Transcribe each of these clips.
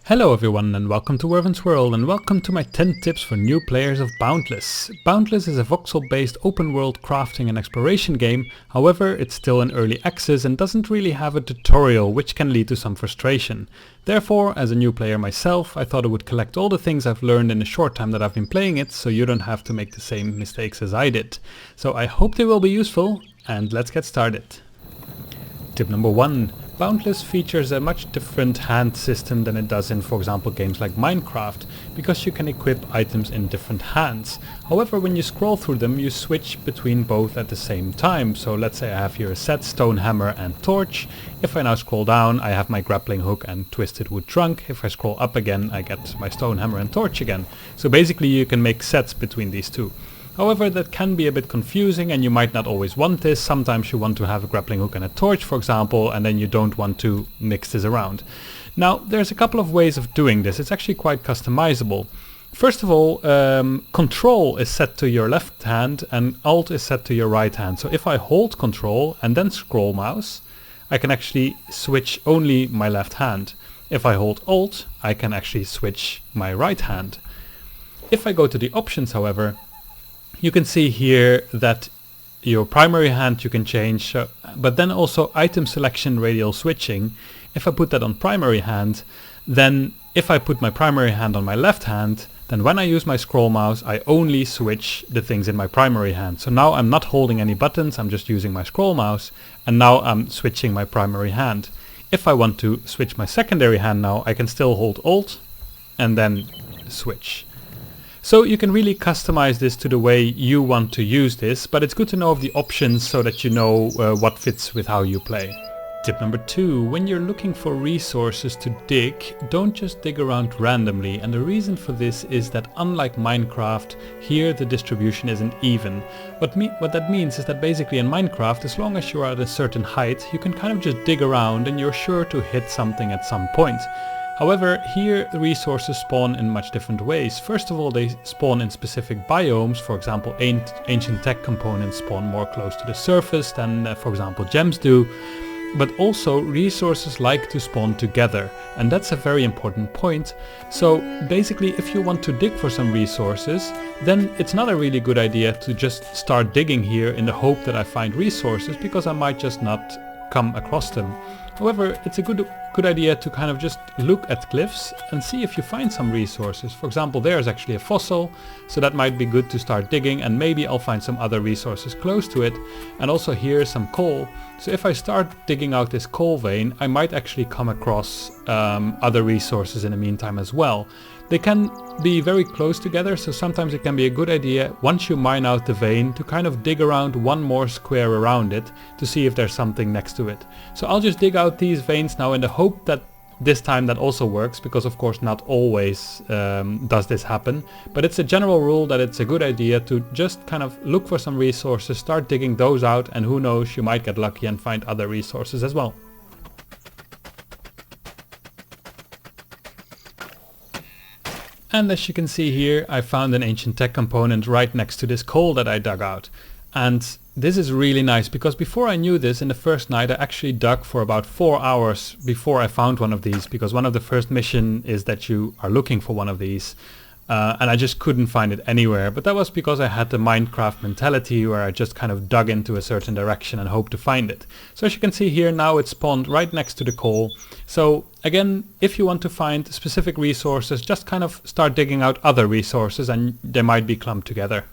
Hello everyone and welcome to Werven's World and welcome to my 10 tips for new players of Boundless. Boundless is a voxel based open world crafting and exploration game, however it's still in early access and doesn't really have a tutorial, which can lead to some frustration. Therefore, as a new player myself, I thought I would collect all the things I've learned in the short time that I've been playing it, so you don't have to make the same mistakes as I did. So I hope they will be useful, and let's get started. Tip number 1. Boundless features a much different hand system than it does in, for example, games like Minecraft, because you can equip items in different hands. However, when you scroll through them, you switch between both at the same time. So let's say I have here a set, stone hammer and torch. If I now scroll down, I have my grappling hook and twisted wood trunk. If I scroll up again, I get my stone hammer and torch again. So basically you can make sets between these two. However, that can be a bit confusing and you might not always want this. Sometimes you want to have a grappling hook and a torch, for example, and then you don't want to mix this around. Now, there's a couple of ways of doing this. It's actually quite customizable. First of all, Control is set to your left hand and Alt is set to your right hand. So if I hold Control and then scroll mouse, I can actually switch only my left hand. If I hold Alt, I can actually switch my right hand. If I go to the options, however, you can see here that your primary hand you can change, but then also item selection radial switching. If I put that on primary hand, then if I put my primary hand on my left hand, then when I use my scroll mouse I only switch the things in my primary hand. So now I'm not holding any buttons, I'm just using my scroll mouse, and now I'm switching my primary hand. If I want to switch my secondary hand now, I can still hold Alt and then switch. So you can really customize this to the way you want to use this, but it's good to know of the options so that you know what fits with how you play. Tip number 2. When you're looking for resources to dig, don't just dig around randomly, and the reason for this is that unlike Minecraft, here the distribution isn't even. What that means is that basically in Minecraft, as long as you are at a certain height, you can kind of just dig around and you're sure to hit something at some point. However, here the resources spawn in much different ways. First of all, they spawn in specific biomes. For example, ancient tech components spawn more close to the surface than, for example, gems do. But also resources like to spawn together, and that's a very important point. So basically, if you want to dig for some resources, then it's not a really good idea to just start digging here in the hope that I find resources, because I might just not come across them. However, it's a good idea to kind of just look at cliffs and see if you find some resources. For example, there's actually a fossil, so that might be good to start digging, and maybe I'll find some other resources close to it. And also here's some coal. So if I start digging out this coal vein, I might actually come across other resources in the meantime as well. They can be very close together, so sometimes it can be a good idea, once you mine out the vein, to kind of dig around one more square around it to see if there's something next to it. So I'll just dig out these veins now in the hope that this time that also works, because of course not always does this happen, but it's a general rule that it's a good idea to just kind of look for some resources, start digging those out, and who knows, you might get lucky and find other resources as well. And as you can see here, I found an ancient tech component right next to this coal that I dug out. And this is really nice, because before I knew this, in the first night I actually dug for about 4 hours before I found one of these, because one of the first missions is that you are looking for one of these. And I just couldn't find it anywhere, but that was because I had the Minecraft mentality where I just kind of dug into a certain direction and hoped to find it. So as you can see here, now it's spawned right next to the coal. So again, if you want to find specific resources, just kind of start digging out other resources and they might be clumped together.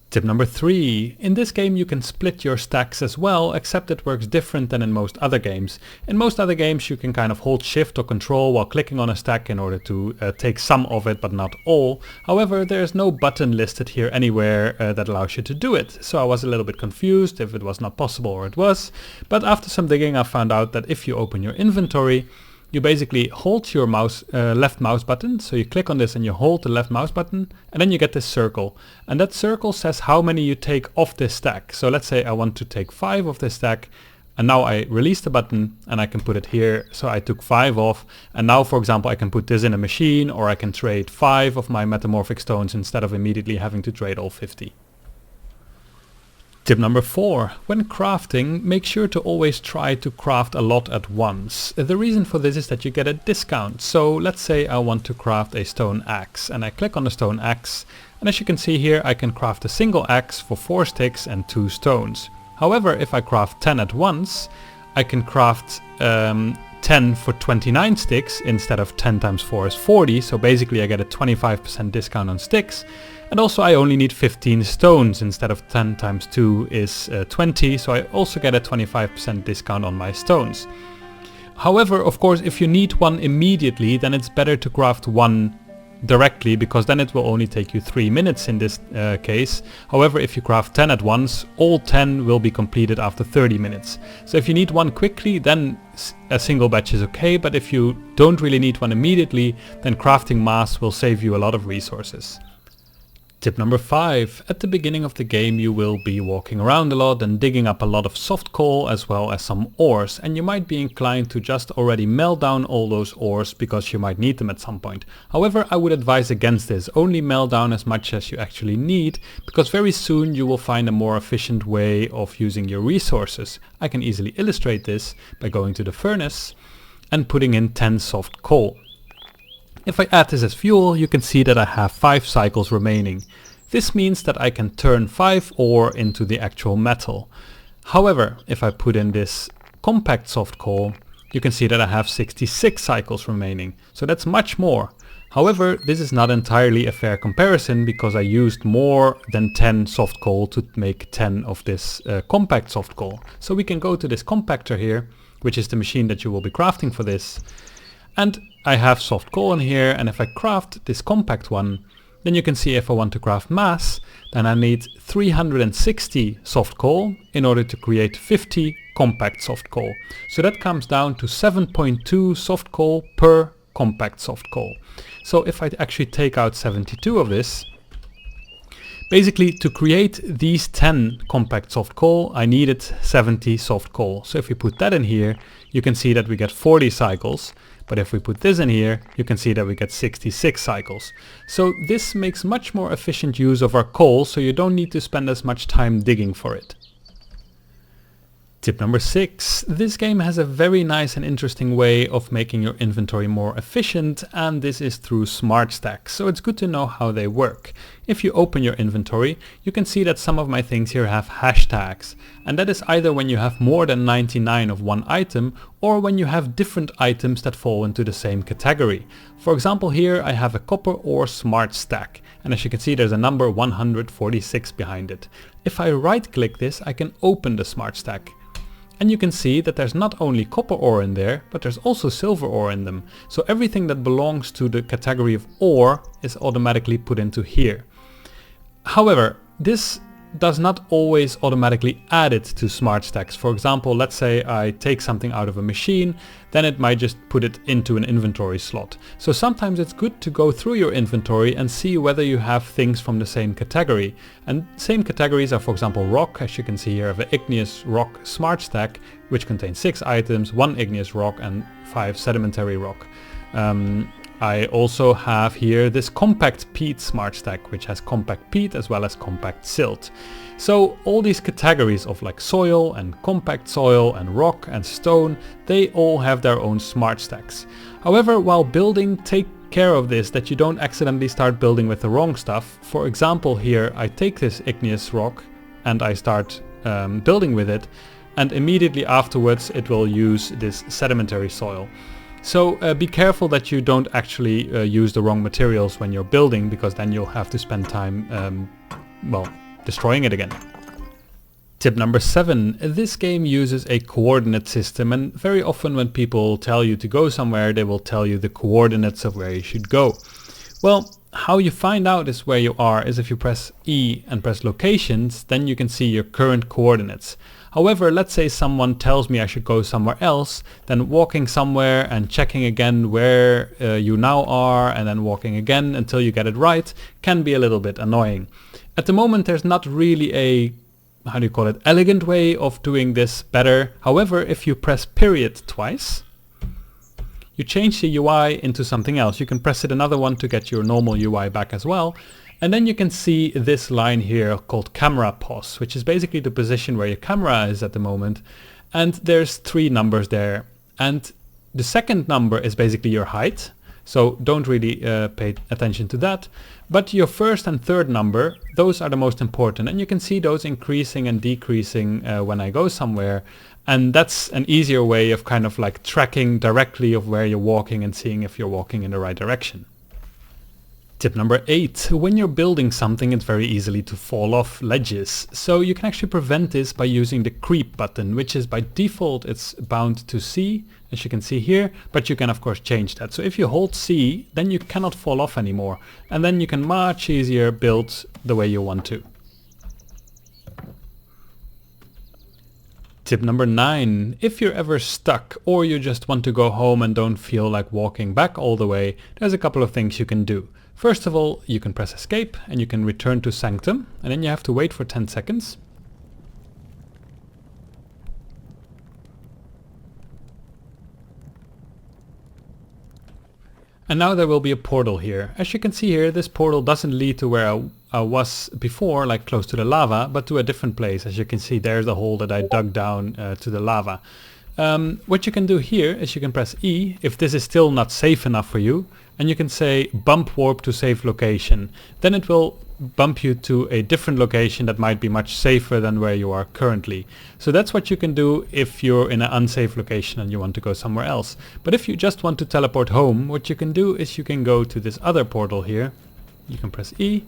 Tip number 3. In this game you can split your stacks as well, except it works different than in most other games. In most other games you can kind of hold shift or control while clicking on a stack in order to take some of it but not all. However, there's no button listed here anywhere that allows you to do it. So I was a little bit confused if it was not possible or it was. But after some digging I found out that if you open your inventory, you basically hold your left mouse button, so you click on this and you hold the left mouse button, and then you get this circle. And that circle says how many you take off this stack. So let's say I want to take 5 of this stack, and now I release the button and I can put it here. So I took 5 off, and now for example I can put this in a machine, or I can trade 5 of my metamorphic stones instead of immediately having to trade all 50. Tip number 4. When crafting, make sure to always try to craft a lot at once. The reason for this is that you get a discount. So let's say I want to craft a stone axe, and I click on the stone axe, and as you can see here I can craft a single axe for 4 sticks and 2 stones. However, if I craft 10 at once, I can craft 10 for 29 sticks instead of 10 times 4 is 40, so basically I get a 25% discount on sticks. And also I only need 15 stones instead of 10 times 2 is 20, so I also get a 25% discount on my stones. However, of course, if you need one immediately, then it's better to craft one directly, because then it will only take you 3 minutes in this case. However, if you craft 10 at once, all 10 will be completed after 30 minutes. So if you need one quickly, then a single batch is okay, but if you don't really need one immediately, then crafting mass will save you a lot of resources. Tip number 5. At the beginning of the game you will be walking around a lot and digging up a lot of soft coal as well as some ores, and you might be inclined to just already melt down all those ores because you might need them at some point. However, I would advise against this. Only melt down as much as you actually need, because very soon you will find a more efficient way of using your resources. I can easily illustrate this by going to the furnace and putting in 10 soft coal. If I add this as fuel, you can see that I have 5 cycles remaining. This means that I can turn 5 ore into the actual metal. However, if I put in this compact soft coal, you can see that I have 66 cycles remaining. So that's much more. However, this is not entirely a fair comparison, because I used more than 10 soft coal to make 10 of this compact soft coal. So we can go to this compactor here, which is the machine that you will be crafting for this. And I have soft coal in here, and if I craft this compact one, then you can see if I want to craft mass, then I need 360 soft coal in order to create 50 compact soft coal. So that comes down to 7.2 soft coal per compact soft coal. So if I actually take out 72 of this, basically to create these 10 compact soft coal I needed 70 soft coal. So if we put that in here, you can see that we get 40 cycles. But if we put this in here, you can see that we get 66 cycles. So this makes much more efficient use of our coal, so you don't need to spend as much time digging for it. Tip number 6. This game has a very nice and interesting way of making your inventory more efficient, and this is through smart stacks. So it's good to know how they work. If you open your inventory, you can see that some of my things here have hashtags, and that is either when you have more than 99 of one item, or when you have different items that fall into the same category. For example, here I have a copper ore smart stack, and as you can see there's a number 146 behind it. If I right click this, I can open the smart stack. And you can see that there's not only copper ore in there, but there's also silver ore in them. So everything that belongs to the category of ore is automatically put into here. However, this does not always automatically add it to smart stacks. For example, let's say I take something out of a machine, then it might just put it into an inventory slot. So sometimes it's good to go through your inventory and see whether you have things from the same category. And same categories are, for example, rock. As you can see here, I have an igneous rock smart stack, which contains 6 items, 1 igneous rock and 5 sedimentary rock. I also have here this compact peat smart stack, which has compact peat as well as compact silt. So all these categories of like soil and compact soil and rock and stone, they all have their own smart stacks. However, while building, take care of this, that you don't accidentally start building with the wrong stuff. For example, here I take this igneous rock and I start building with it, and immediately afterwards it will use this sedimentary soil. So be careful that you don't actually use the wrong materials when you're building, because then you'll have to spend time destroying it again. Tip number 7. This game uses a coordinate system, and very often when people tell you to go somewhere, they will tell you the coordinates of where you should go. Well, how you find out is where you are is if you press E and press locations, then you can see your current coordinates. However, let's say someone tells me I should go somewhere else, then walking somewhere and checking again where you now are and then walking again until you get it right can be a little bit annoying. At the moment there's not really a, elegant way of doing this better. However, if you press period twice, you change the UI into something else. You can press it another one to get your normal UI back as well. And then you can see this line here called camera pos, which is basically the position where your camera is at the moment. And there's 3 numbers there. And the second number is basically your height. So don't really pay attention to that. But your first and third number, those are the most important. And you can see those increasing and decreasing when I go somewhere. And that's an easier way of kind of like tracking directly of where you're walking and seeing if you're walking in the right direction. Tip number 8. When you're building something, it's very easily to fall off ledges. So you can actually prevent this by using the creep button, which is by default it's bound to C, as you can see here, but you can of course change that. So if you hold C, then you cannot fall off anymore. And then you can much easier build the way you want to. Tip number 9. If you're ever stuck or you just want to go home and don't feel like walking back all the way, there's a couple of things you can do. First of all, you can press escape and you can return to Sanctum, and then you have to wait for 10 seconds. And now there will be a portal here. As you can see here, this portal doesn't lead to where I was before, like close to the lava, but to a different place. As you can see, there's the hole that I dug down to the lava. What you can do here is you can press E if this is still not safe enough for you, and you can say bump warp to safe location. Then it will bump you to a different location that might be much safer than where you are currently. So that's what you can do if you're in an unsafe location and you want to go somewhere else. But if you just want to teleport home, what you can do is you can go to this other portal here. You can press E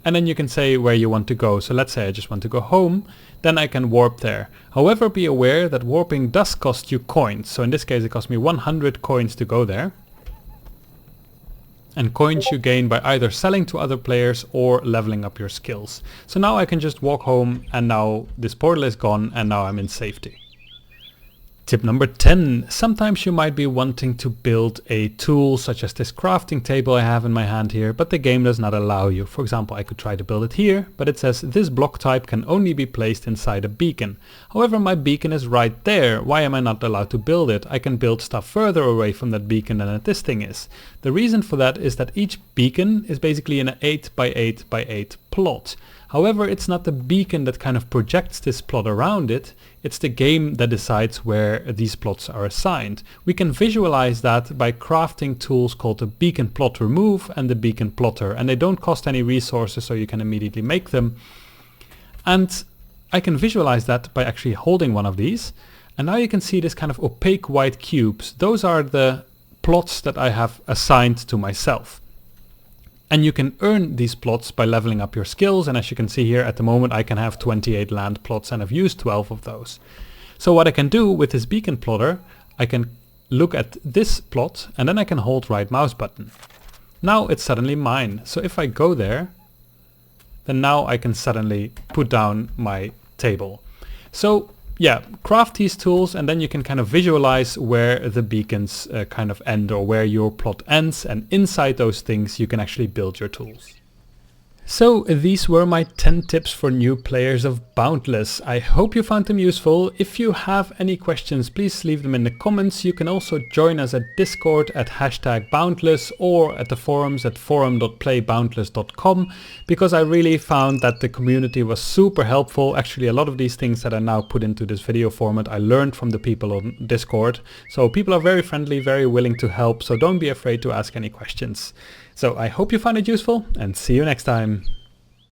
and then you can say where you want to go. So let's say I just want to go home, then I can warp there. However, be aware that warping does cost you coins. So in this case it cost me 100 coins to go there. And coins you gain by either selling to other players or leveling up your skills. So now I can just walk home and now this portal is gone and now I'm in safety. Tip number 10. Sometimes you might be wanting to build a tool such as this crafting table I have in my hand here, but the game does not allow you. For example, I could try to build it here, but it says this block type can only be placed inside a beacon. However, my beacon is right there. Why am I not allowed to build it? I can build stuff further away from that beacon than this thing is. The reason for that is that each beacon is basically an 8 by 8 by 8 plot. However, it's not the beacon that kind of projects this plot around it, it's the game that decides where these plots are assigned. We can visualize that by crafting tools called the beacon plot remove and the beacon plotter, and they don't cost any resources, so you can immediately make them. And I can visualize that by actually holding one of these, and now you can see this kind of opaque white cubes. Those are the plots that I have assigned to myself. And you can earn these plots by leveling up your skills, and as you can see here at the moment I can have 28 land plots and I've used 12 of those. So what I can do with this beacon plotter, I can look at this plot and then I can hold right mouse button. Now it's suddenly mine. So if I go there, then now I can suddenly put down my table. So yeah, craft these tools and then you can kind of visualize where the beacons kind of end or where your plot ends, and inside those things you can actually build your tools. So these were my 10 tips for new players of Boundless. I hope you found them useful. If you have any questions, please leave them in the comments. You can also join us at Discord at #Boundless or at the forums at forum.playboundless.com, because I really found that the community was super helpful. Actually, a lot of these things that I now put into this video format I learned from the people on Discord. So people are very friendly, very willing to help, so don't be afraid to ask any questions. So I hope you found it useful and see you next time.